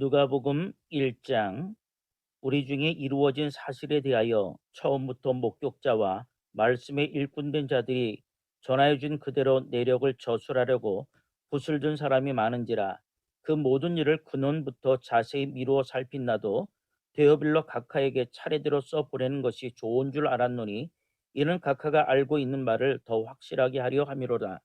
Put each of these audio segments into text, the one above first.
누가복음 1장. 우리 중에 이루어진 사실에 대하여 처음부터 목격자와 말씀의 일꾼된 자들이 전하여 준 그대로 내력을 저술하려고 붓을 든 사람이 많은지라. 그 모든 일을 근원부터 자세히 미루어 살핀 나도 데어빌러 각하에게 차례대로 써 보내는 것이 좋은 줄 알았노니, 이는 각하가 알고 있는 말을 더 확실하게 하려 함이로라.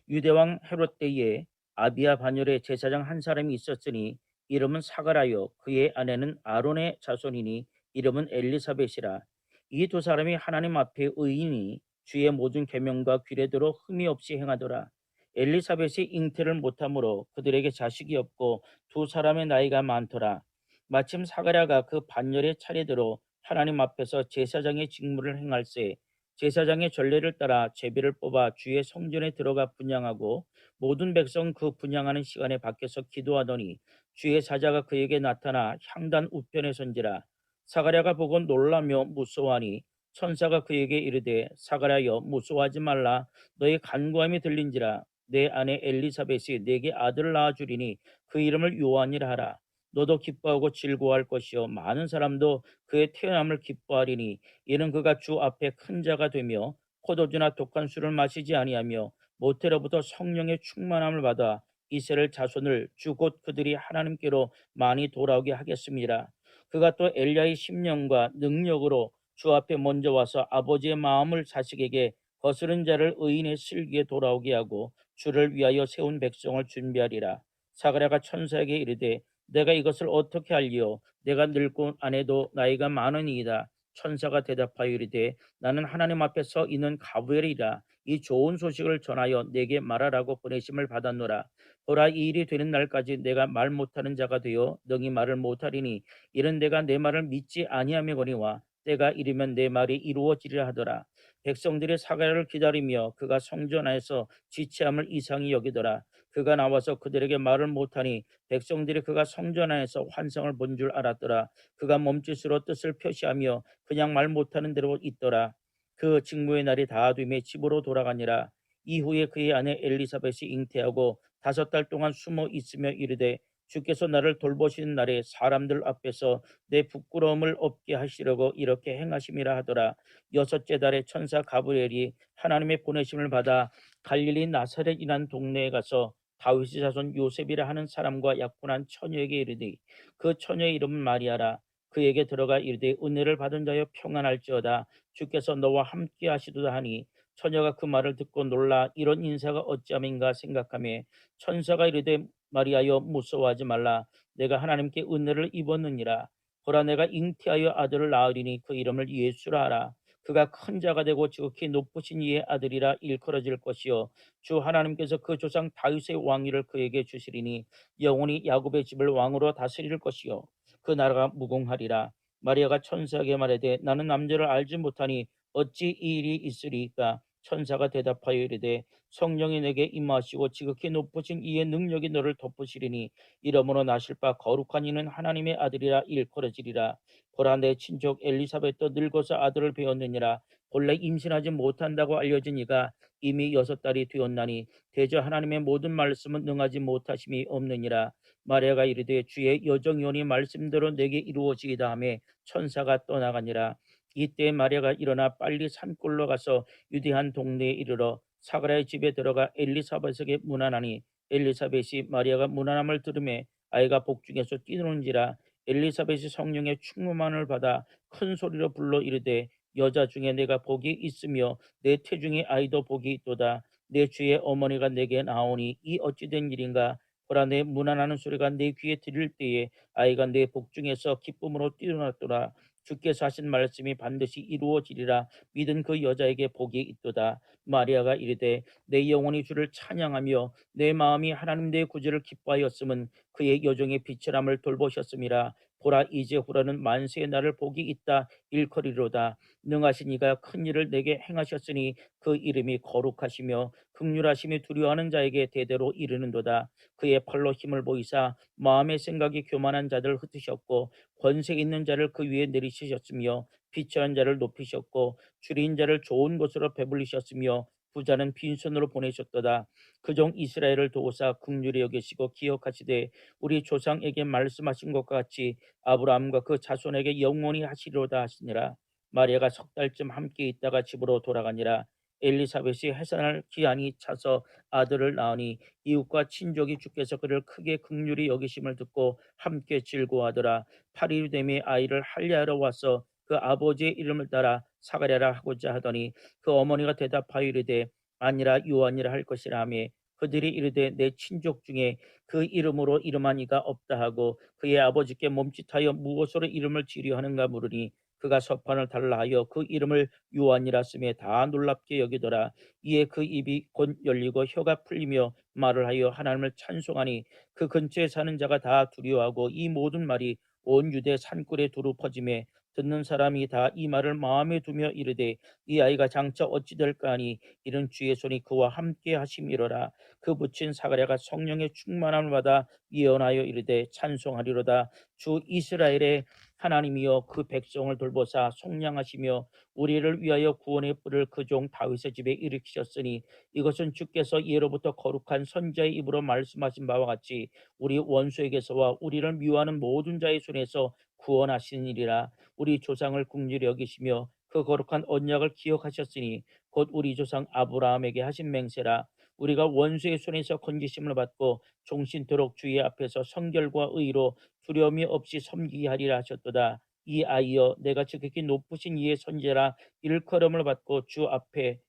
유대왕 헤롯 때에 아비야 반열에 제사장 한 사람이 있었으니 이름은 사가라요, 그의 아내는 아론의 자손이니 이름은 엘리사벳이라. 이 두 사람이 하나님 앞에 의인이 주의 모든 계명과 규례대로 흠이 없이 행하더라. 엘리사벳이 잉태를 못하므로 그들에게 자식이 없고 두 사람의 나이가 많더라. 마침 사가랴가 그 반열의 차례대로 하나님 앞에서 제사장의 직무를 행할세 제사장의 전례를 따라 제비를 뽑아 주의 성전에 들어가 분향하고 모든 백성 그 분향하는 시간에 밖에서 기도하더니 주의 사자가 그에게 나타나 향단 우편에 선지라. 사가랴가 보고 놀라며 무서워하니 천사가 그에게 이르되 사가랴여 무서워하지 말라. 너의 간구함이 들린지라. 내 아내 엘리사벳이 내게 아들을 낳아 주리니 그 이름을 요한이라 하라. 너도 기뻐하고 즐거워할 것이요 많은 사람도 그의 태어남을 기뻐하리니 이는 그가 주 앞에 큰 자가 되며 포도주나 독한 술을 마시지 아니하며 모태로부터 성령의 충만함을 받아 이스라엘 자손을 주 곧 그들이 하나님께로 많이 돌아오게 하겠습니다. 그가 또 엘리야의 심령과 능력으로 주 앞에 먼저 와서 아버지의 마음을 자식에게 거스른 자를 의인의 슬기에 돌아오게 하고 주를 위하여 세운 백성을 준비하리라. 사가랴가 천사에게 이르되 내가 이것을 어떻게 알리요? 내가 늙고 아내도 나이가 많으니이다. 천사가 대답하여 이르되 나는 하나님 앞에 서 있는 가브엘이라. 이 좋은 소식을 전하여 내게 말하라고 보내심을 받았노라. 보라, 이 일이 되는 날까지 내가 말 못하는 자가 되어 능히 말을 못하리니 이는 내가 내 말을 믿지 아니하며거니와 때가 이르면 내 말이 이루어지리라 하더라. 백성들이 사가랴를 기다리며 그가 성전 안에서 지체함을 이상히 여기더라. 그가 나와서 그들에게 말을 못하니 백성들이 그가 성전 안에서 환상을 본 줄 알았더라. 그가 몸짓으로 뜻을 표시하며 그냥 말 못하는 대로 있더라. 그 직무의 날이 다하됨에 집으로 돌아가니라. 이후에 그의 아내 엘리사벳이 잉태하고 5달 동안 숨어 있으며 이르되 주께서 나를 돌보시는 날에 사람들 앞에서 내 부끄러움을 없게 하시려고 이렇게 행하심이라 하더라. 6째 달에 천사 가브리엘이 하나님의 보내심을 받아 갈릴리 나사렛이란 동네에 가서 다윗의 자손 요셉이라 하는 사람과 약혼한 처녀에게 이르되 그 처녀의 이름은 마리아라. 그에게 들어가 이르되 은혜를 받은 자여 평안할지어다. 주께서 너와 함께 하시도다 하니 처녀가 그 말을 듣고 놀라 이런 인사가 어찌함인가 생각하며 천사가 이르되 마리아여 무서워하지 말라. 내가 하나님께 은혜를 입었느니라. 보라, 내가 잉태하여 아들을 낳으리니 그 이름을 예수라 하라. 그가 큰 자가 되고 지극히 높으신 이의 아들이라 일컬어질 것이요 주 하나님께서 그 조상 다윗의 왕위를 그에게 주시리니 영원히 야곱의 집을 왕으로 다스릴 것이요 그 나라가 무궁하리라. 마리아가 천사에게 말하되 나는 남자를 알지 못하니 어찌 이 일이 있으리이까? 천사가 대답하여 이르되 성령이 내게 임하시고 지극히 높으신 이의 능력이 너를 덮으시리니 이러므로 나실 바 거룩한 이는 하나님의 아들이라 일컬어지리라. 보라, 내 친족 엘리사벳도 늙어서 아들을 배웠느니라. 본래 임신하지 못한다고 알려진 이가 이미 6달이 되었나니 대저 하나님의 모든 말씀은 능하지 못하심이 없느니라. 마리아가 이르되 주의 여정연이 말씀대로 내게 이루어지이다 하며 천사가 떠나가니라. 이때 마리아가 일어나 빨리 산골로 가서 유대한 동네에 이르러 사가랴의 집에 들어가 엘리사벳에게 문안하니 엘리사벳이 마리아가 문안함을 들으매 아이가 복중에서 뛰노는지라. 엘리사벳이 성령의 충만함을 받아 큰 소리로 불러 이르되 여자 중에 내가 복이 있으며 내 태중의 아이도 복이 있도다. 내 주의 어머니가 내게 나오니 이 어찌된 일인가? 보라, 내 문안하는 소리가 내 귀에 들릴 때에 아이가 내 복중에서 기쁨으로 뛰어났더라. 주께서 하신 말씀이 반드시 이루어지리라. 믿은 그 여자에게 복이 있도다. 마리아가 이르되 내 영혼이 주를 찬양하며 내 마음이 하나님 내 구주를 기뻐하였음은 그의 여종의 비천함을 돌보셨음이라. 보라, 이제 후라는 만세의 날을 복이 있다 일컬이로다. 능하신 이가 큰 일을 내게 행하셨으니 그 이름이 거룩하시며 극률하심이 두려워하는 자에게 대대로 이르는도다. 그의 팔로 힘을 보이사 마음의 생각이 교만한 자들을 흩으셨고 권세 있는 자를 그 위에 내리시셨으며 비천한 자를 높이셨고 줄인 자를 좋은 것으로 배불리셨으며 부자는 빈손으로 보내셨도다. 그 종 이스라엘을 도우사 긍휼히 여기시고 기억하시되 우리 조상에게 말씀하신 것과 같이 아브라함과 그 자손에게 영원히 하시리로다 하시니라. 마리아가 석 달쯤 함께 있다가 집으로 돌아가니라. 엘리사벳이 해산할 기한이 차서 아들을 낳으니 이웃과 친족이 주께서 그를 크게 긍휼히 여기심을 듣고 함께 즐거워하더라. 8일이 되매 아이를 할례하러 와서 그 아버지의 이름을 따라 사가랴라 하고자 하더니 그 어머니가 대답하여 이르되 아니라 요한이라 할 것이라 하며 그들이 이르되 내 친족 중에 그 이름으로 이름한 이가 없다 하고 그의 아버지께 멈칫하여 무엇으로 이름을 지려 하는가 물으니 그가 서판을 달라 하여 그 이름을 요한이라 쓰매 다 놀랍게 여기더라. 이에 그 입이 곧 열리고 혀가 풀리며 말을 하여 하나님을 찬송하니 그 근처에 사는 자가 다 두려워하고 이 모든 말이 온 유대 산골에 두루 퍼지매 듣는 사람이 다 이 말을 마음에 두며 이르되 이 아이가 장차 어찌 될까 하니 이는 주의 손이 그와 함께 하심이로라. 그 붙인 사가랴가 성령의 충만함을 받아 예언하여 이르되 찬송하리로다. 주 이스라엘의 하나님이여 그 백성을 돌보사 속량하시며 우리를 위하여 구원의 뿔을 그 종 다윗의 집에 일으키셨으니 이것은 주께서 예로부터 거룩한 선자의 입으로 말씀하신 바와 같이 우리 원수에게서와 우리를 미워하는 모든 자의 손에서 구원하시니라. 우리 조상을 긍휼히 여기시며 그 거룩한 언약을 기억하셨으니 곧 우리 조상 아브라함에게 하신 맹세라. 우리가 원수의 손에서 건지심을 받고 종신토록 주의 앞에서 성결과 의로 두려움이 없이 섬기게 하리라 하셨도다. 이 아이여 내가 지극히 높으신 이의 선제라 일컬음을 받고 주 앞에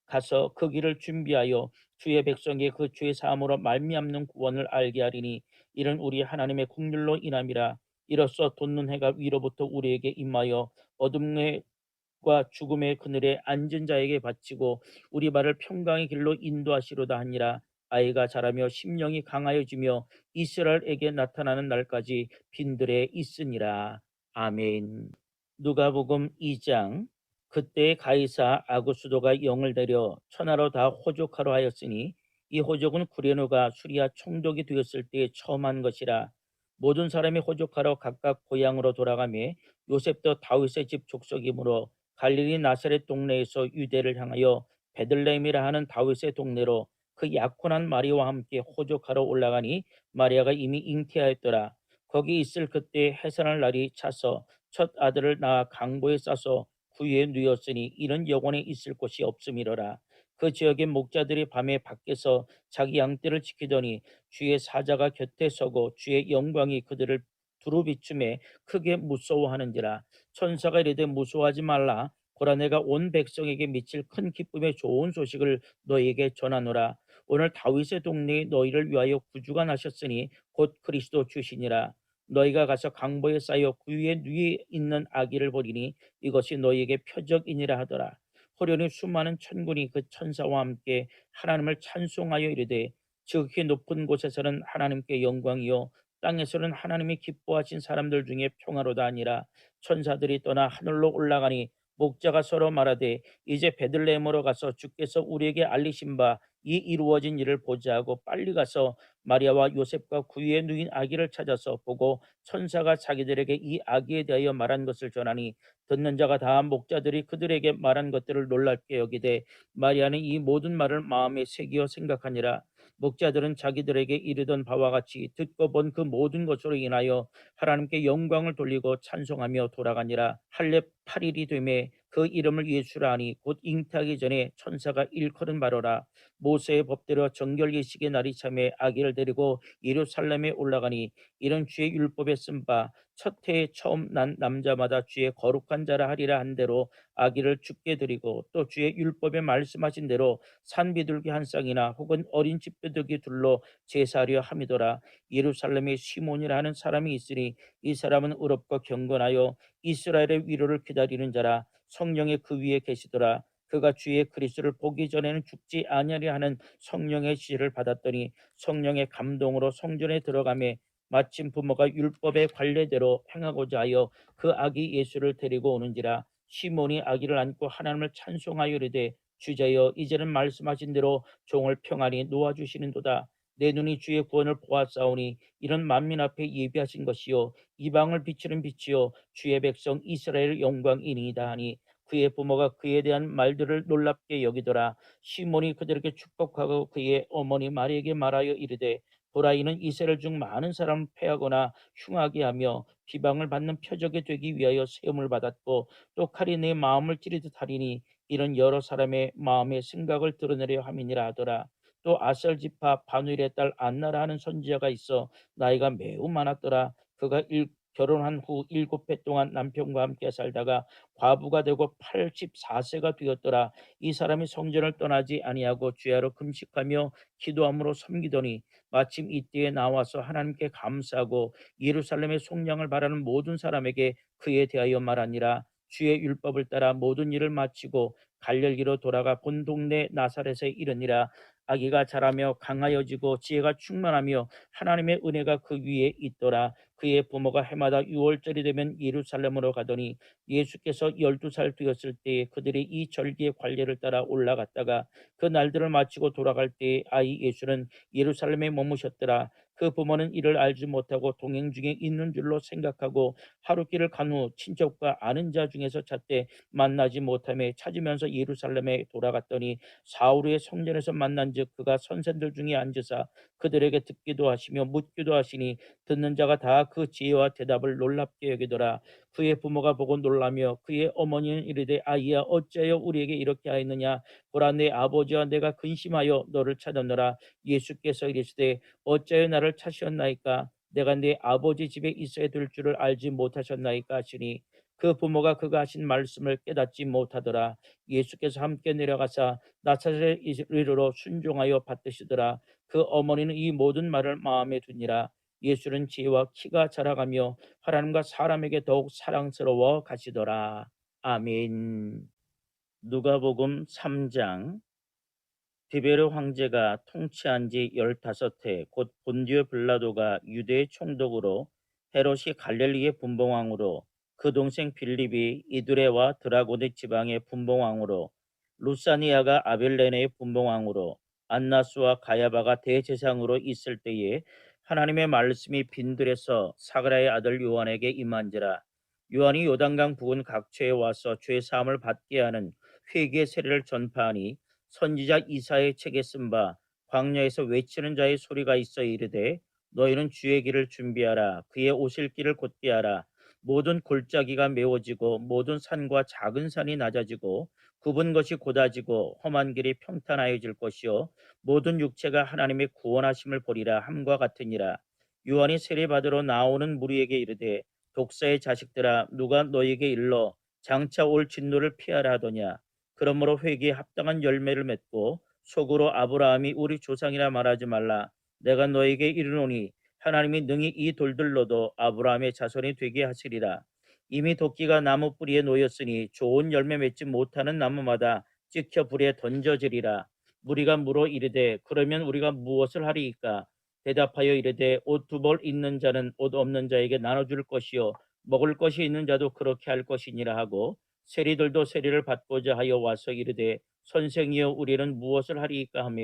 가서 그 길을 준비하여 주의 백성에게 그 주의 사함으로 말미암는 구원을 알게 하리니 이는 우리 하나님의 국률로 인함이라. 이로써 돋는 해가 위로부터 우리에게 임하여 어둠과 죽음의 그늘에 앉은 자에게 바치고 우리 발을 평강의 길로 인도하시로다 하니라. 아이가 자라며 심령이 강하여지며 이스라엘에게 나타나는 날까지 빈들에 있으니라. 아멘. 누가복음 2장. 그때 가이사 아구수도가 영을 데려 천하로 다 호족하러 하였으니 이 호족은 구레노가 수리아 총독이 되었을 때에 처음 한 것이라. 모든 사람이 호족하러 각각 고향으로 돌아가며 요셉도 다윗의 집 족속이므로 갈릴리 나사렛 동네에서 유대를 향하여 베들레헴이라 하는 다윗의 동네로 그 약혼한 마리아와 함께 호족하러 올라가니 마리아가 이미 잉태하였더라. 거기 있을 그때 해산할 날이 차서 첫 아들을 낳아 강보에 싸서 구유에 누였으니 이는 영원에 있을 곳이 없음이로라. 그 지역의 목자들이 밤에 밖에서 자기 양떼를 지키더니 주의 사자가 곁에 서고 주의 영광이 그들을 두루 비춤에 크게 무서워하는지라. 천사가 이르되 무서워하지 말라. 보라 내가 온 백성에게 미칠 큰 기쁨의 좋은 소식을 너희에게 전하노라. 오늘 다윗의 동네에 너희를 위하여 구주가 나셨으니 곧 그리스도 주시니라. 너희가 가서 강보에 쌓여 구유에 누이 있는 아기를 보리니 이것이 너희에게 표적이니라 하더라. 호련히 수많은 천군이 그 천사와 함께 하나님을 찬송하여 이르되 지극히 높은 곳에서는 하나님께 영광이요 땅에서는 하나님이 기뻐하신 사람들 중에 평화로다 하니라. 천사들이 떠나 하늘로 올라가니 목자가 서로 말하되 이제 베들레헴으로 가서 주께서 우리에게 알리신 바 이 이루어진 일을 보자 하고 빨리 가서 마리아와 요셉과 구유에 누인 아기를 찾아서 보고 천사가 자기들에게 이 아기에 대하여 말한 것을 전하니 듣는 자가 다 목자들이 그들에게 말한 것들을 놀랍게 여기되 마리아는 이 모든 말을 마음에 새기어 생각하니라. 목자들은 자기들에게 이르던 바와 같이 듣고 본 그 모든 것으로 인하여 하나님께 영광을 돌리고 찬송하며 돌아가니라. 할례 8일이 되매 그 이름을 예수라 하니 곧 잉태하기 전에 천사가 일컬은 바로라. 모세의 법대로 정결 예식의 날이 참에 아기를 데리고 예루살렘에 올라가니 이런 주의 율법에 쓴 바 첫 해에 처음 난 남자마다 주의 거룩한 자라 하리라 한 대로 아기를 죽게 드리고 또 주의 율법에 말씀하신 대로 산비둘기 한 쌍이나 혹은 어린 집비둘기 둘로 제사하려 함이더라. 예루살렘에 시몬이라 하는 사람이 있으니 이 사람은 의롭고 경건하여 이스라엘의 위로를 기다리는 자라. 성령의 그 위에 계시더라. 그가 주의 그리스도를 보기 전에는 죽지 아니하리 하는 성령의 지시를 받았더니 성령의 감동으로 성전에 들어가매 마침 부모가 율법의 관례대로 행하고자 하여 그 아기 예수를 데리고 오는지라. 시몬이 아기를 안고 하나님을 찬송하여 이르되 주제여 이제는 말씀하신 대로 종을 평안히 놓아주시는도다. 내 눈이 주의 구원을 보았사오니 이런 만민 앞에 예비하신 것이요 이방을 비추는 빛이요 주의 백성 이스라엘 영광이니이다 하니 그의 부모가 그에 대한 말들을 놀랍게 여기더라. 시몬이 그들에게 축복하고 그의 어머니 마리에게 말하여 이르되 보라, 이는 이스라엘 중 많은 사람을 패하거나 흉하게 하며 비방을 받는 표적이 되기 위하여 세움을 받았고 또 칼이 내 마음을 찌르듯 하리니 이는 여러 사람의 마음의 생각을 드러내려 함이니라 하더라. 또 아셀 지파 바누엘의 딸 안나라 하는 선지자가 있어 나이가 매우 많았더라. 그가 결혼한 후 7해 동안 남편과 함께 살다가 과부가 되고 84세가 되었더라. 이 사람이 성전을 떠나지 아니하고 주야로 금식하며 기도함으로 섬기더니 마침 이때에 나와서 하나님께 감사하고 예루살렘의 속량을 바라는 모든 사람에게 그에 대하여 말하니라. 주의 율법을 따라 모든 일을 마치고 갈릴리로 돌아가 본 동네 나사렛에 이르니라. 아기가 자라며 강하여지고 지혜가 충만하며 하나님의 은혜가 그 위에 있더라. 그의 부모가 해마다 6월절이 되면 예루살렘으로 가더니 예수께서 12살 되었을 때에 그들이 이 절기의 관례를 따라 올라갔다가 그 날들을 마치고 돌아갈 때에 아이 예수는 예루살렘에 머무셨더라. 그 부모는 이를 알지 못하고 동행 중에 있는 줄로 생각하고 하루길을 간 후 친척과 아는 자 중에서 찾되 만나지 못하며 찾으면서 예루살렘에 돌아갔더니 사흘 후에 성전에서 만난즉 그가 선생들 중에 앉으사 그들에게 듣기도 하시며 묻기도 하시니 듣는 자가 다 그 지혜와 대답을 놀랍게 여기더라. 그의 부모가 보고 놀라며 그의 어머니는 이르되 아이야 어찌하여 우리에게 이렇게 하였느냐. 보라, 내 아버지와 내가 근심하여 너를 찾았노라. 예수께서 이르시되 어찌하여 나를 찾으셨나이까. 내가 네 아버지 집에 있어야 될 줄을 알지 못하셨나이까 하시니 그 부모가 그가 하신 말씀을 깨닫지 못하더라. 예수께서 함께 내려가사 나사렛에 이르러 순종하여 받드시더라. 그 어머니는 이 모든 말을 마음에 두니라. 예수는 지혜와 키가 자라가며 하나님과 사람에게 더욱 사랑스러워 가시더라. 아멘. 누가복음 3장. 디베르 황제가 통치한 지 15해 곧 본디오 빌라도가 유대의 총독으로 헤롯이 갈릴리의 분봉왕으로 그 동생 빌립이 이두레와 드라고데 지방의 분봉왕으로 루사니아가 아빌레네의 분봉왕으로 안나스와 가야바가 대제사장으로 있을 때에 하나님의 말씀이 빈들에서 사그라의 아들 요한에게 임한지라. 요한이 요단강 부근 각처에 와서 죄 사함을 받게 하는 회개의 세례를 전파하니 선지자 이사의 책에 쓴 바 광야에서 외치는 자의 소리가 있어 이르되 너희는 주의 길을 준비하라. 그의 오실 길을 곧게 하라. 모든 골짜기가 메워지고 모든 산과 작은 산이 낮아지고 굽은 것이 곧아지고 험한 길이 평탄하여질 것이요 모든 육체가 하나님의 구원하심을 보리라 함과 같으니라. 요한이 세례받으러 나오는 무리에게 이르되 독사의 자식들아, 누가 너희에게 일러 장차 올 진노를 피하라 하더냐. 그러므로 회개에 합당한 열매를 맺고 속으로 아브라함이 우리 조상이라 말하지 말라. 내가 너에게 이르노니 하나님이 능히 이 돌들로도 아브라함의 자손이 되게 하시리라. 이미 도끼가 나무 뿌리에 놓였으니 좋은 열매 맺지 못하는 나무마다 찍혀 불에 던져지리라. 무리가 물어 이르되 그러면 우리가 무엇을 하리이까. 대답하여 이르되 옷 두 벌 있는 자는 옷 없는 자에게 나눠줄 것이요 먹을 것이 있는 자도 그렇게 할 것이니라 하고 세리들도 세리를 받고자 하여 와서 이르되 선생이여 우리는 무엇을 하리이까 하며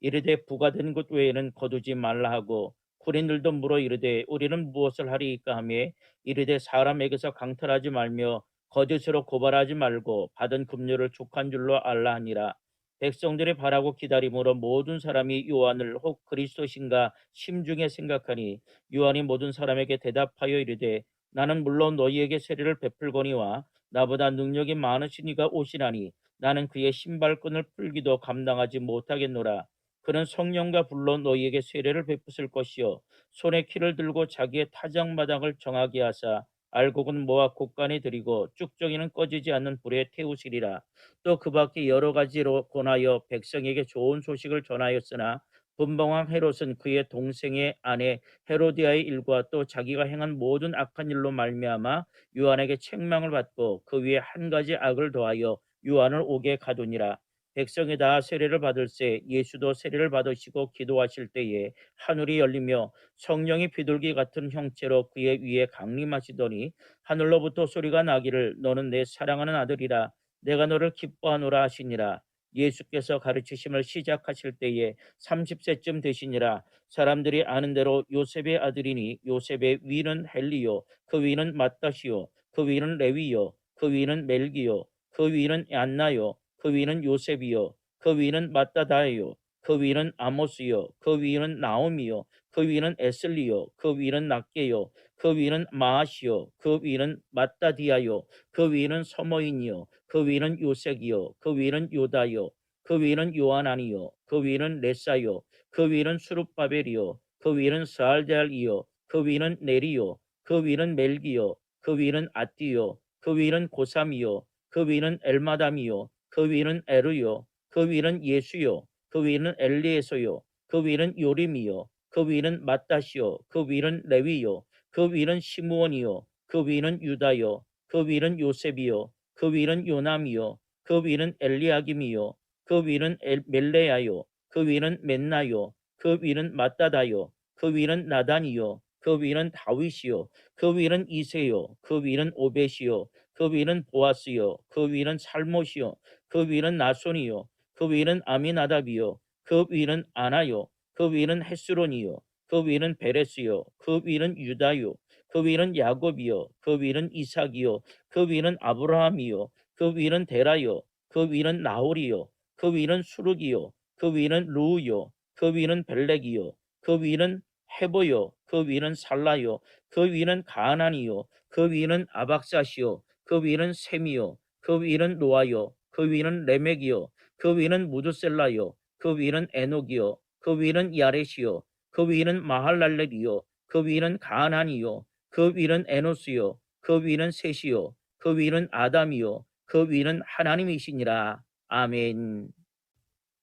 이르되 부가된 것 외에는 거두지 말라 하고 군인들도 물어 이르되 우리는 무엇을 하리이까 하며 이르되 사람에게서 강탈하지 말며 거짓으로 고발하지 말고 받은 급료를 족한 줄로 알라 하니라. 백성들이 바라고 기다림으로 모든 사람이 요한을 혹 그리스도신가 심중에 생각하니 요한이 모든 사람에게 대답하여 이르되 나는 물론 너희에게 세례를 베풀거니와 나보다 능력이 많으신 이가 오시나니 나는 그의 신발끈을 풀기도 감당하지 못하겠노라. 그는 성령과 불로 너희에게 세례를 베푸실 것이요 손에 키를 들고 자기의 타작마당을 정하게 하사 알곡은 모아 곡간에 들이고 쭉정이는 꺼지지 않는 불에 태우시리라. 또 그 밖에 여러 가지로 권하여 백성에게 좋은 소식을 전하였으나 분봉왕 헤롯은 그의 동생의 아내 헤로디아의 일과 또 자기가 행한 모든 악한 일로 말미암아 요한에게 책망을 받고 그 위에 한 가지 악을 더하여 요한을 옥에 가두니라. 백성이 다 세례를 받을새 예수도 세례를 받으시고 기도하실 때에 하늘이 열리며 성령이 비둘기 같은 형체로 그의 위에 강림하시더니 하늘로부터 소리가 나기를 너는 내 사랑하는 아들이라 내가 너를 기뻐하노라 하시니라. 예수께서 가르치심을 시작하실 때에 30세쯤 되시니라. 사람들이 아는 대로 요셉의 아들이니 요셉의 위는 헬리요 그 위는 마따시요 그 위는 레위요 그 위는 멜기요 그 위는 얀나요, 그 위는 요셉이요, 그 위는 마따다예요, 그 위는 아모스요, 그 위는 나옴이요, 그 위는 에슬리요, 그 위는 낫게요, 그 위는 마아시요, 그 위는 마따디아요, 그 위는 서머인이요, 그 위는 요색이요, 그 위는 요다요, 그 위는 요하나니요, 그 위는 레사요, 그 위는 수룹바벨이요, 그 위는 스알잘이요, 그 위는 네리요, 그 위는 멜기요, 그 위는 아띠요, 그 위는 고삼이요, 그 위는 엘마담이요, 그 위는 에르요, 그 위는 예수요, 그 위는 엘리에서요, 그 위는 요림이요, 그 위는 마따시요, 그 위는 레위요, 그 위는 시므온이요, 그 위는 유다요, 그 위는 요셉이요, 그 위는 요남이요, 그 위는 엘리야김이요, 그 위는 멜레야요, 그 위는 맨나요, 그 위는 마따다요, 그 위는 나단이요, 그 위는 다윗이요, 그 위는 이세요, 그 위는 오벳이요, 그 위는 보아스요, 그 위는 살못이요, 그 위는 나손이요, 그 위는 아미나답이요, 그 위는 아나요, 그 위는 헤스론이요, 그 위는 베레스요, 그 위는 유다요, 그 위는 야곱이요, 그 위는 이삭이요, 그 위는 아브라함이요, 그 위는 데라요, 그 위는 나홀이요, 그 위는 수르기요, 그 위는 루요, 그 위는 벨렉이요, 그 위는 헤보요, 그 위는 살라요, 그 위는 가나니요, 그 위는 아박사시요, 그 위는 셈이요, 그 위는 노아요, 그 위는 레멕이요, 그 위는 무드셀라요, 그 위는 에녹이요, 그 위는 야렛이요, 그 위는 마할랄렐이요, 그 위는 가나니요, 그 위는 에노스요, 그 위는 셋이요, 그 위는 아담이요, 그 위는 하나님이시니라. 아멘.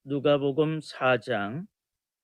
누가복음 4장.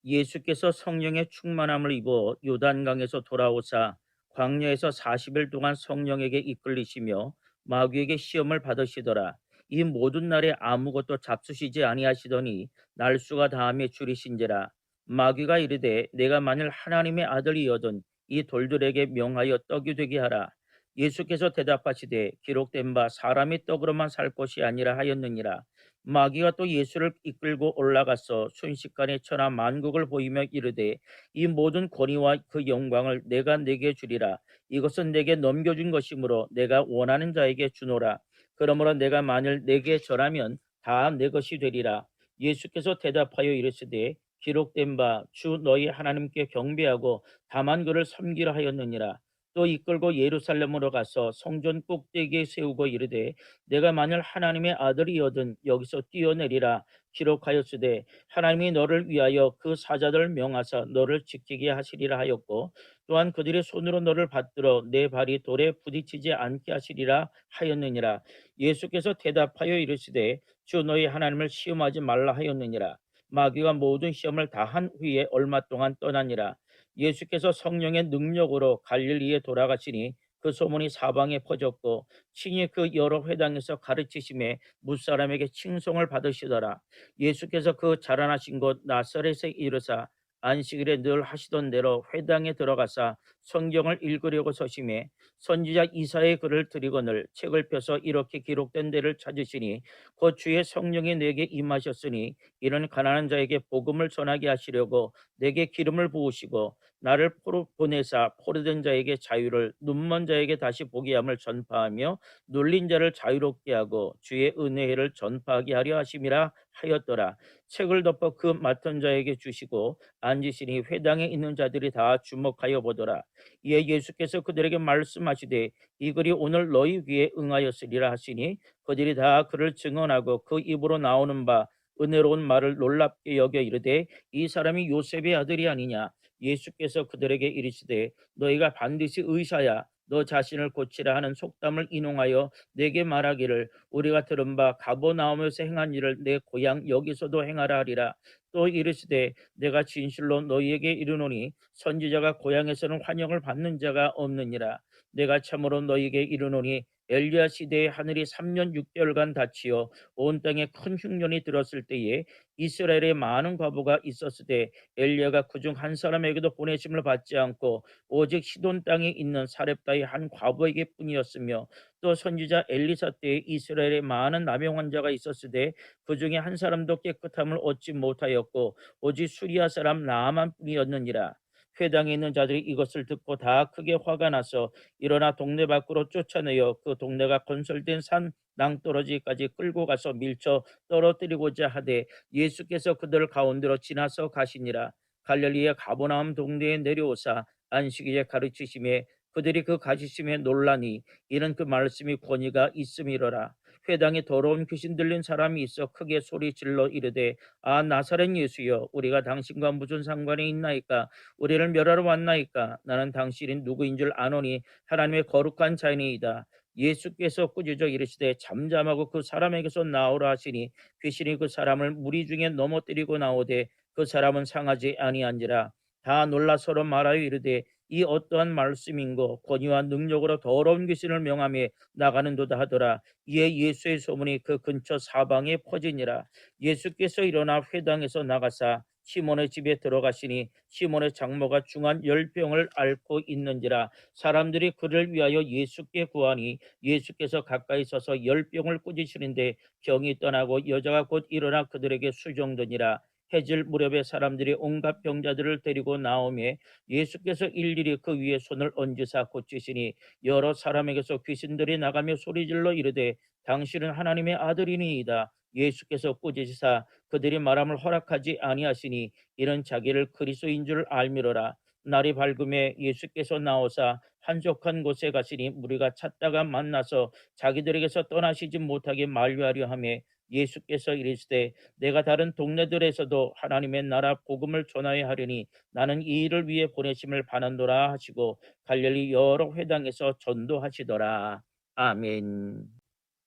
예수께서 성령의 충만함을 입어 요단강에서 돌아오사 광야에서 40일 동안 성령에게 이끌리시며 마귀에게 시험을 받으시더라. 이 모든 날에 아무것도 잡수시지 아니하시더니 날수가 다함에 줄이신지라. 마귀가 이르되 내가 만일 하나님의 아들이여든 이 돌들에게 명하여 떡이 되게 하라. 예수께서 대답하시되 기록된 바 사람이 떡으로만 살 것이 아니라 하였느니라. 마귀가 또 예수를 이끌고 올라가서 순식간에 천하 만국을 보이며 이르되 이 모든 권위와 그 영광을 내가 네게 주리라. 이것은 내게 넘겨준 것이므로 내가 원하는 자에게 주노라. 그러므로 내가 만일 내게 절하면 다 내 것이 되리라. 예수께서 대답하여 이르시되 기록된 바 주 너희 하나님께 경배하고 다만 그를 섬기라 하였느니라. 또 이끌고 예루살렘으로 가서 성전 꼭대기에 세우고 이르되 내가 만일 하나님의 아들이여든 여기서 뛰어내리라. 기록하였으되 하나님이 너를 위하여 그 사자들을 명하사 너를 지키게 하시리라 하였고 또한 그들의 손으로 너를 받들어 내 발이 돌에 부딪히지 않게 하시리라 하였느니라. 예수께서 대답하여 이르시되 주 너희 하나님을 시험하지 말라 하였느니라. 마귀가 모든 시험을 다 한 후에 얼마 동안 떠나니라. 예수께서 성령의 능력으로 갈릴리에 돌아가시니 그 소문이 사방에 퍼졌고 친히 그 여러 회당에서 가르치심에 무사람에게 칭송을 받으시더라. 예수께서 그 자라나신 곳 나사렛에 이르사 안식일에 늘 하시던 대로 회당에 들어가사 성경을 읽으려고 서심해 선지자 이사의 글을 드리거늘 책을 펴서 이렇게 기록된 데를 찾으시니 곧 주의 성령이 내게 임하셨으니 이는 가난한 자에게 복음을 전하게 하시려고 내게 기름을 부으시고 나를 보내사 포로된 자에게 자유를 눈먼 자에게 다시 보게 함을 전파하며 눌린 자를 자유롭게 하고 주의 은혜를 전파하게 하려 하심이라 하였더라. 책을 덮어 그 맡은 자에게 주시고 앉으시니 회당에 있는 자들이 다 주목하여 보더라. 이에 예수께서 그들에게 말씀하시되 이 글이 오늘 너희 귀에 응하였으리라 하시니 그들이 다 그를 증언하고 그 입으로 나오는 바 은혜로운 말을 놀랍게 여겨 이르되 이 사람이 요셉의 아들이 아니냐. 예수께서 그들에게 이르시되 너희가 반드시 의사야 너 자신을 고치라 하는 속담을 인용하여 내게 말하기를 우리가 들은 바 가버나움에서 행한 일을 내 고향 여기서도 행하라 하리라. 또 이르시되 내가 진실로 너희에게 이르노니 선지자가 고향에서는 환영을 받는 자가 없느니라. 내가 참으로 너희에게 이르노니 엘리야 시대에 하늘이 3년 6개월간 닫히어 온 땅에 큰 흉년이 들었을 때에 이스라엘에 많은 과부가 있었을 때 엘리야가 그중 한 사람에게도 보내심을 받지 않고 오직 시돈 땅에 있는 사렙다의 한 과부에게 뿐이었으며 또 선지자 엘리사 때에 이스라엘에 많은 남용 환자가 있었을 때 그중에 한 사람도 깨끗함을 얻지 못하였고 오직 수리아 사람 나아만 뿐이었느니라. 회당에 있는 자들이 이것을 듣고 다 크게 화가 나서 일어나 동네 밖으로 쫓아내어 그 동네가 건설된 산 낭떠러지까지 끌고 가서 밀쳐 떨어뜨리고자 하되 예수께서 그들 가운데로 지나서 가시니라. 갈릴리의 가버나움 동네에 내려오사 안식일에 가르치심에 그들이 그 가르치심에 놀라니 이는 그 말씀이 권위가 있음이로라. 회당에 더러운 귀신 들린 사람이 있어 크게 소리질러 이르되 아 나사렛 예수여 우리가 당신과 무슨 상관이 있나이까. 우리를 멸하러 왔나이까. 나는 당신이 누구인 줄 아노니 하나님의 거룩한 자이니이다. 예수께서 꾸짖어 이르시되 잠잠하고 그 사람에게서 나오라 하시니 귀신이 그 사람을 무리 중에 넘어뜨리고 나오되 그 사람은 상하지 아니한지라. 다 놀라 서로 말하여 이르되 이 어떠한 말씀인고 권위와 능력으로 더러운 귀신을 명하며 나가는도다 하더라. 이에 예수의 소문이 그 근처 사방에 퍼지니라. 예수께서 일어나 회당에서 나가사 시몬의 집에 들어가시니 시몬의 장모가 중한 열병을 앓고 있는지라. 사람들이 그를 위하여 예수께 구하니 예수께서 가까이 서서 열병을 꾸짖으시는데 병이 떠나고 여자가 곧 일어나 그들에게 수종되니라. 해질 무렵에 사람들이 온갖 병자들을 데리고 나오매 예수께서 일일이 그 위에 손을 얹으사 고치시니 여러 사람에게서 귀신들이 나가며 소리질러 이르되 당신은 하나님의 아들이니이다. 예수께서 꾸짖으사 그들이 말함을 허락하지 아니하시니 이는 자기를 그리스도인 줄 알미로라. 날이 밝음에 예수께서 나오사 한적한 곳에 가시니 무리가 찾다가 만나서 자기들에게서 떠나시지 못하게 만류하려 하며 예수께서 이르시되 내가 다른 동네들에서도 하나님의 나라 복음을 전하여 하려니 나는 이 일을 위해 보내심을 받는도라 하시고 갈릴리 여러 회당에서 전도하시더라. 아멘.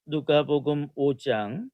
누가복음 5장.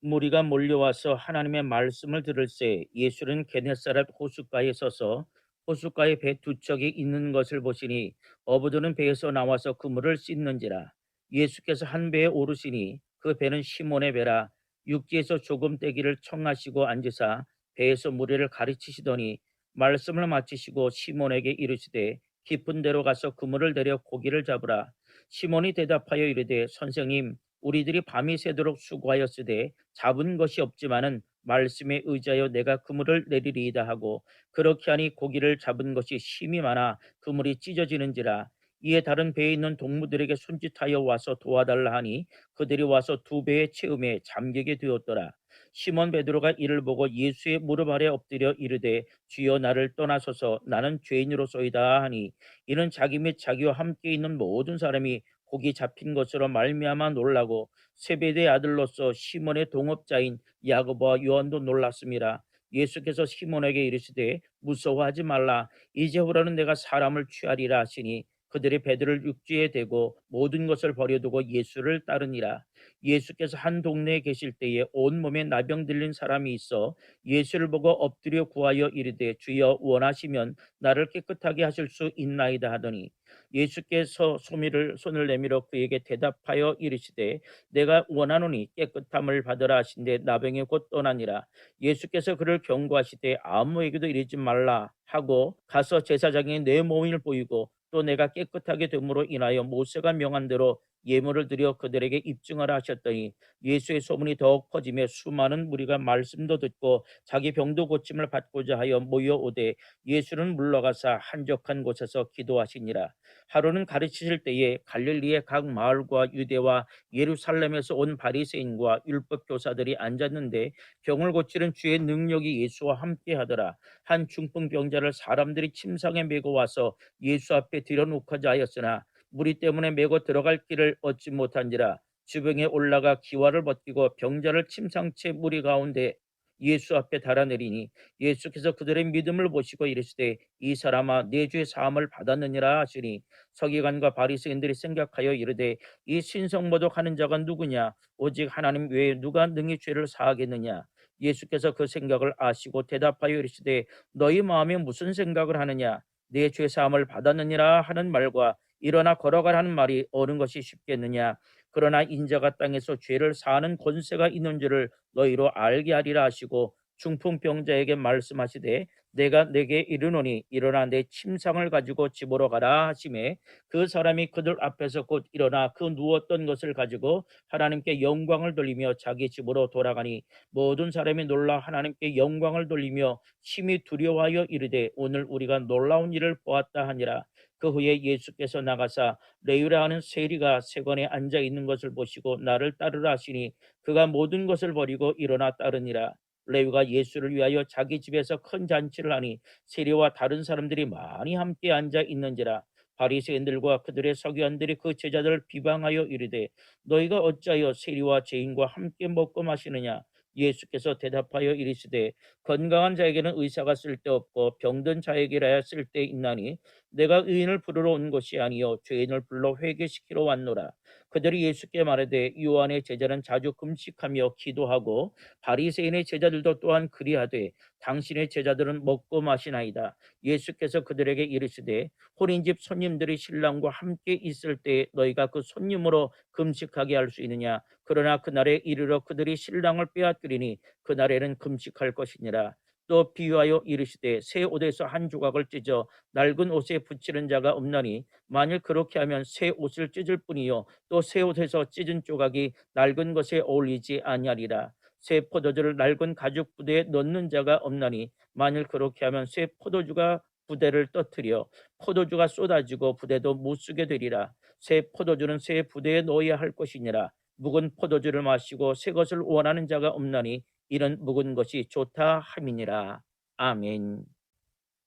무리가 몰려와서 하나님의 말씀을 들을새 예수는 게네사렛 호숫가에 서서 호숫가에 배 두 척이 있는 것을 보시니 어부들은 배에서 나와서 그물을 씻는지라. 예수께서 한 배에 오르시니 그 배는 시몬의 배라. 육지에서 조금 떼기를 청하시고 앉으사 배에서 무리를 가르치시더니 말씀을 마치시고 시몬에게 이르시되 깊은 데로 가서 그물을 내려 고기를 잡으라. 시몬이 대답하여 이르되 선생님 우리들이 밤이 새도록 수고하였으되 잡은 것이 없지만은 말씀에 의지하여 내가 그물을 내리리이다 하고 그렇게 하니 고기를 잡은 것이 심이 많아 그물이 찢어지는지라. 이에 다른 배에 있는 동무들에게 손짓하여 와서 도와달라 하니 그들이 와서 두 배의 채음에 잠기게 되었더라. 시몬 베드로가 이를 보고 예수의 무릎 아래 엎드려 이르되 주여 나를 떠나소서 나는 죄인으로소이다 하니 이는 자기 및 자기와 함께 있는 모든 사람이 고기 잡힌 것으로 말미암아 놀라고 세베대의 아들로서 시몬의 동업자인 야고보와 요한도 놀랐습니다. 예수께서 시몬에게 이르시되 무서워하지 말라. 이제후로는 내가 사람을 취하리라 하시니 그들이 배들을 육지에 대고 모든 것을 버려두고 예수를 따르니라. 예수께서 한 동네에 계실 때에 온몸에 나병 들린 사람이 있어 예수를 보고 엎드려 구하여 이르되 주여 원하시면 나를 깨끗하게 하실 수 있나이다 하더니 예수께서 손을 내밀어 그에게 대답하여 이르시되 내가 원하노니 깨끗함을 받으라 하신데 나병이 곧 떠나니라. 예수께서 그를 경고하시되 아무에게도 이르지 말라 하고 가서 제사장에게 내 몸을 보이고 또 내가 깨끗하게 됨으로 인하여 모세가 명한 대로 예물을 드려 그들에게 입증하라 하셨더니 예수의 소문이 더욱 퍼지며 수많은 무리가 말씀도 듣고 자기 병도 고침을 받고자 하여 모여오되 예수는 물러가사 한적한 곳에서 기도하시니라. 하루는 가르치실 때에 갈릴리의 각 마을과 유대와 예루살렘에서 온 바리새인과 율법 교사들이 앉았는데 병을 고치는 주의 능력이 예수와 함께 하더라. 한 중풍병자를 사람들이 침상에 메고 와서 예수 앞에 들여놓고자 하였으나 무리 때문에 메고 들어갈 길을 얻지 못한지라. 주병에 올라가 기와를 벗기고 병자를 침상채 무리 가운데 예수 앞에 달아내리니 예수께서 그들의 믿음을 보시고 이르시되 이 사람아 내 죄 사함을 받았느니라 하시니 서기관과 바리새인들이 생각하여 이르되 이 신성모독하는 자가 누구냐 오직 하나님 외에 누가 능히 죄를 사하겠느냐. 예수께서 그 생각을 아시고 대답하여 이르시되 너희 마음에 무슨 생각을 하느냐. 내 죄 사함을 받았느니라 하는 말과 일어나 걸어가라는 말이 어느 것이 쉽겠느냐. 그러나 인자가 땅에서 죄를 사하는 권세가 있는 줄을 너희로 알게 하리라 하시고 중풍병자에게 말씀하시되 내가 내게 이르노니 일어나 내 침상을 가지고 집으로 가라 하시매 그 사람이 그들 앞에서 곧 일어나 그 누웠던 것을 가지고 하나님께 영광을 돌리며 자기 집으로 돌아가니 모든 사람이 놀라 하나님께 영광을 돌리며 심히 두려워하여 이르되 오늘 우리가 놀라운 일을 보았다 하니라. 그 후에 예수께서 나가사 레위라 하는 세리가 세관에 앉아 있는 것을 보시고 나를 따르라 하시니 그가 모든 것을 버리고 일어나 따르니라. 레위가 예수를 위하여 자기 집에서 큰 잔치를 하니 세리와 다른 사람들이 많이 함께 앉아 있는지라. 바리새인들과 그들의 서기관들이 그 제자들을 비방하여 이르되 너희가 어찌하여 세리와 죄인과 함께 먹고 마시느냐. 예수께서 대답하여 이르시되 건강한 자에게는 의사가 쓸데없고 병든 자에게라야 쓸데있나니 내가 의인을 부르러 온 것이 아니요 죄인을 불러 회개시키러 왔노라. 그들이 예수께 말하되 요한의 제자는 자주 금식하며 기도하고 바리새인의 제자들도 또한 그리하되 당신의 제자들은 먹고 마시나이다. 예수께서 그들에게 이르시되 혼인집 손님들이 신랑과 함께 있을 때 너희가 그 손님으로 금식하게 할 수 있느냐. 그러나 그날에 이르러 그들이 신랑을 빼앗기리니 그날에는 금식할 것이니라. 또 비유하여 이르시되 새 옷에서 한 조각을 찢어 낡은 옷에 붙이는 자가 없나니 만일 그렇게 하면 새 옷을 찢을 뿐이요 또 새 옷에서 찢은 조각이 낡은 것에 어울리지 아니하리라. 새 포도주를 낡은 가죽 부대에 넣는 자가 없나니 만일 그렇게 하면 새 포도주가 부대를 떠뜨려 포도주가 쏟아지고 부대도 못쓰게 되리라. 새 포도주는 새 부대에 넣어야 할 것이니라. 묵은 포도주를 마시고 새 것을 원하는 자가 없나니 이런 묵은 것이 좋다 함이니라. 아멘.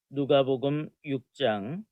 누가복음 6장.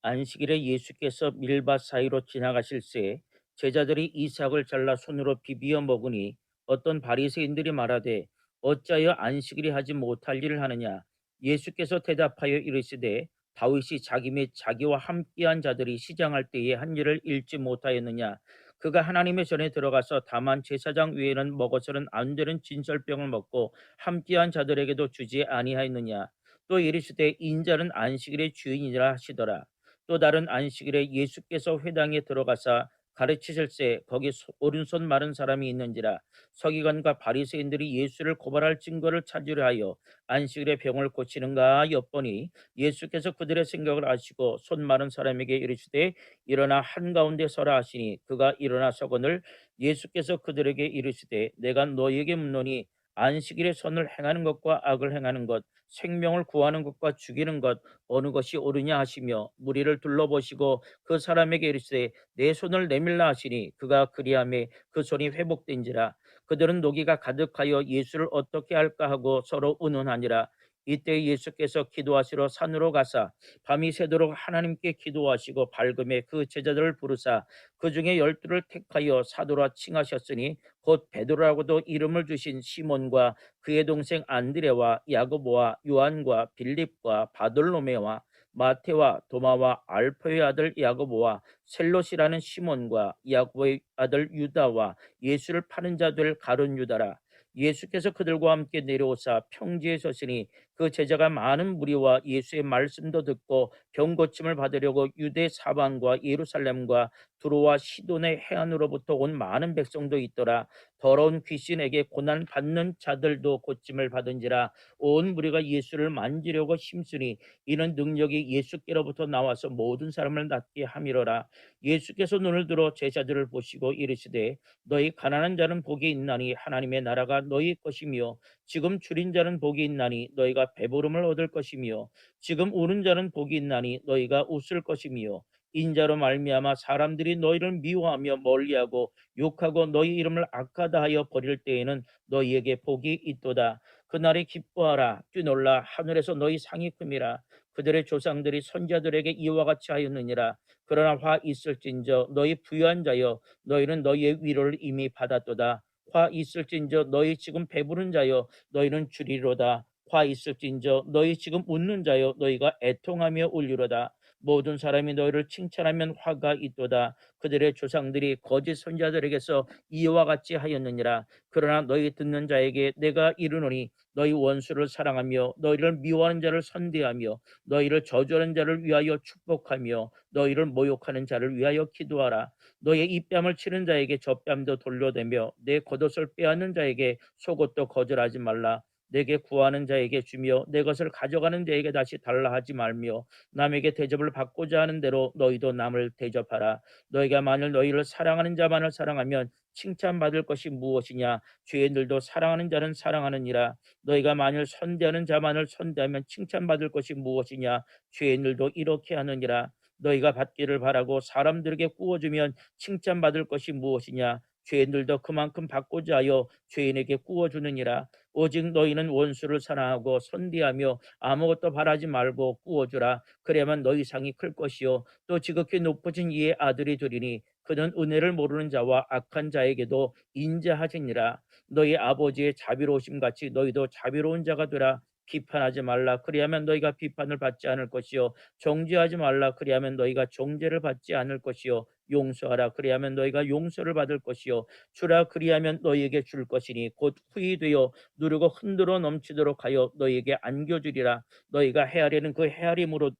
안식일에 예수께서 밀밭 사이로 지나가실새 제자들이 이삭을 잘라 손으로 비비어 먹으니 어떤 바리새인들이 말하되 어찌하여 안식일에 하지 못할 일을 하느냐. 예수께서 대답하여 이르시되 다윗이 자기 및 자기와 함께한 자들이 시장할 때에 한 일을 잃지 못하였느냐. 그가 하나님의 전에 들어가서 다만 제사장 외에는 먹어서는 안 되는 진설병을 먹고 함께한 자들에게도 주지 아니하였느냐. 또 이르시되 인자는 안식일의 주인이라 하시더라. 또 다른 안식일에 예수께서 회당에 들어가사 가르치실새 거기 오른손 마른 사람이 있는지라. 서기관과 바리새인들이 예수를 고발할 증거를 찾으려 하여 안식일에 병을 고치는가 엿보니 예수께서 그들의 생각을 아시고 손 마른 사람에게 이르시되 일어나 한가운데 서라 하시니 그가 일어나 서거늘 예수께서 그들에게 이르시되 내가 너희에게 묻노니 안식일에 선을 행하는 것과 악을 행하는 것 생명을 구하는 것과 죽이는 것 어느 것이 옳으냐 하시며 무리를 둘러보시고 그 사람에게 이르시되 내 손을 내밀라 하시니 그가 그리하매 그 손이 회복된지라. 그들은 노기가 가득하여 예수를 어떻게 할까 하고 서로 의논하니라. 이때 예수께서 기도하시러 산으로 가사 밤이 새도록 하나님께 기도하시고 밝음에 그 제자들을 부르사 그 중에 열두를 택하여 사도라 칭하셨으니 곧 베드로라고도 이름을 주신 시몬과 그의 동생 안드레와 야고보와 요한과 빌립과 바돌로메와 마테와 도마와 알포의 아들 야고보와 셀롯이라는 시몬과 야고보의 아들 유다와 예수를 파는 자들 가룟 유다라. 예수께서 그들과 함께 내려오사 평지에 서시니 그 제자가 많은 무리와 예수의 말씀도 듣고 병 고침을 받으려고 유대 사방과 예루살렘과 두로와 시돈의 해안으로부터 온 많은 백성도 있더라. 더러운 귀신에게 고난 받는 자들도 고침을 받은지라. 온 무리가 예수를 만지려고 힘쓰니 이는 능력이 예수께로부터 나와서 모든 사람을 낫게 함이로라. 예수께서 눈을 들어 제자들을 보시고 이르시되 너희 가난한 자는 복이 있나니 하나님의 나라가 너희 것이며 지금 줄인 자는 복이 있나니 너희가 배부름을 얻을 것이며 지금 우는 자는 복이 있나니 너희가 웃을 것이며 인자로 말미암아 사람들이 너희를 미워하며 멀리하고 욕하고 너희 이름을 악하다 하여 버릴 때에는 너희에게 복이 있도다. 그날에 기뻐하라 뛰놀라 하늘에서 너희 상이 큼이라. 그들의 조상들이 선자들에게 이와 같이 하였느니라. 그러나 화 있을진저 너희 부유한 자여 너희는 너희의 위로를 이미 받았도다. 화 있을진저 너희 지금 배부른 자여 너희는 주리로다. 화 있을진저 너희 지금 웃는 자여 너희가 애통하며 울리로다. 모든 사람이 너희를 칭찬하면 화가 있도다. 그들의 조상들이 거짓 선자들에게서 이와 같이 하였느니라. 그러나 너희 듣는 자에게 내가 이르노니 너희 원수를 사랑하며 너희를 미워하는 자를 선대하며 너희를 저주하는 자를 위하여 축복하며 너희를 모욕하는 자를 위하여 기도하라. 너의 입뺨을 치는 자에게 젖뺨도 돌려대며 내 겉옷을 빼앗는 자에게 속옷도 거절하지 말라. 내게 구하는 자에게 주며 내 것을 가져가는 자에게 다시 달라 하지 말며 남에게 대접을 받고자 하는 대로 너희도 남을 대접하라. 너희가 만일 너희를 사랑하는 자만을 사랑하면 칭찬받을 것이 무엇이냐? 죄인들도 사랑하는 자는 사랑하느니라. 너희가 만일 선대하는 자만을 선대하면 칭찬받을 것이 무엇이냐? 죄인들도 이렇게 하느니라. 너희가 받기를 바라고 사람들에게 구워주면 칭찬받을 것이 무엇이냐? 죄인들도 그만큼 받고자 하여 죄인에게 구워주느니라. 오직 너희는 원수를 사랑하고 선대하며 아무것도 바라지 말고 구워주라. 그래야만 너희 상이 클 것이요 또 지극히 높으신 이의 아들이 되리니 그는 은혜를 모르는 자와 악한 자에게도 인자하시니라. 너희 아버지의 자비로우심 같이 너희도 자비로운 자가 되라. 비판하지 말라. 그리하면 너희가 비판을 받지 않을 것이요 정죄하지 말라. 그리하면 너희가 정죄를 받지 않을 것이요 용서하라. 그리하면 너희가 용서를 받을 것이요 주라. 그리하면 너희에게 줄 것이니 곧 후히 되어 누르고 흔들어 넘치도록 하여 너희에게 안겨주리라. 너희가 헤아리는 그 헤아림으로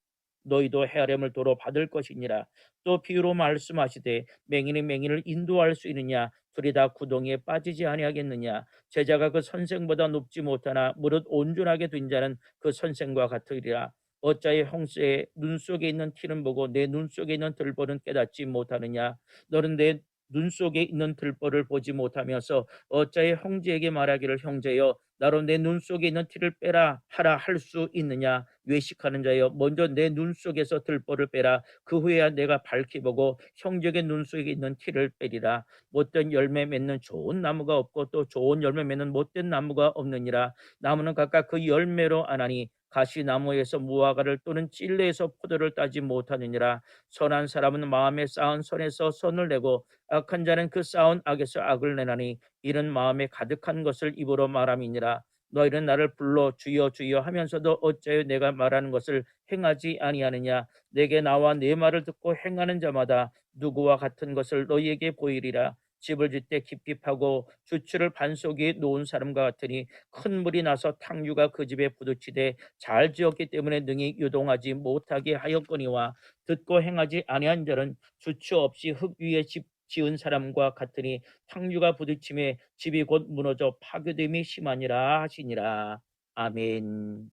너희도 헤아림을 도로 받을 것이니라. 또 비유로 말씀하시되 맹인이 맹인을 인도할 수 있느냐? 둘이 다 구덩이에 빠지지 아니하겠느냐? 제자가 그 선생보다 높지 못하나 무릇 온전하게 된 자는 그 선생과 같으리라. 어찌하여 형제의 눈 속에 있는 티는 보고 내 눈 속에 있는 들보는 깨닫지 못하느냐? 너는 내 눈 속에 있는 들보를 보지 못하면서 어찌하여 형제에게 말하기를 형제여 나로 내 눈 속에 있는 티를 빼라 하라 할 수 있느냐? 외식하는 자여 먼저 내 눈 속에서 들보를 빼라. 그 후에야 내가 밝히 보고 형제의 눈 속에 있는 티를 빼리라. 못된 열매 맺는 좋은 나무가 없고 또 좋은 열매 맺는 못된 나무가 없느니라. 나무는 각각 그 열매로 아나니 가시나무에서 무화과를 또는 찔레에서 포도를 따지 못하느니라. 선한 사람은 마음에 쌓은 선에서 선을 내고 악한 자는 그 쌓은 악에서 악을 내나니 이는 마음에 가득한 것을 입으로 말함이니라. 너희는 나를 불러 주여 주여 하면서도 어찌하여 내가 말하는 것을 행하지 아니하느냐? 내게 나와 내 말을 듣고 행하는 자마다 누구와 같은 것을 너희에게 보이리라. 집을 짓되 깊이 파고 주추를 반석에 놓은 사람과 같으니 큰 물이 나서 탕류가 그 집에 부딪히되 잘 지었기 때문에 능히 유동하지 못하게 하였거니와 듣고 행하지 아니한 자는 주추 없이 흙 위에 집 지은 사람과 같으니 탕류가 부딪힘에 집이 곧 무너져 파괴됨이 심하니라 하시니라. 아멘.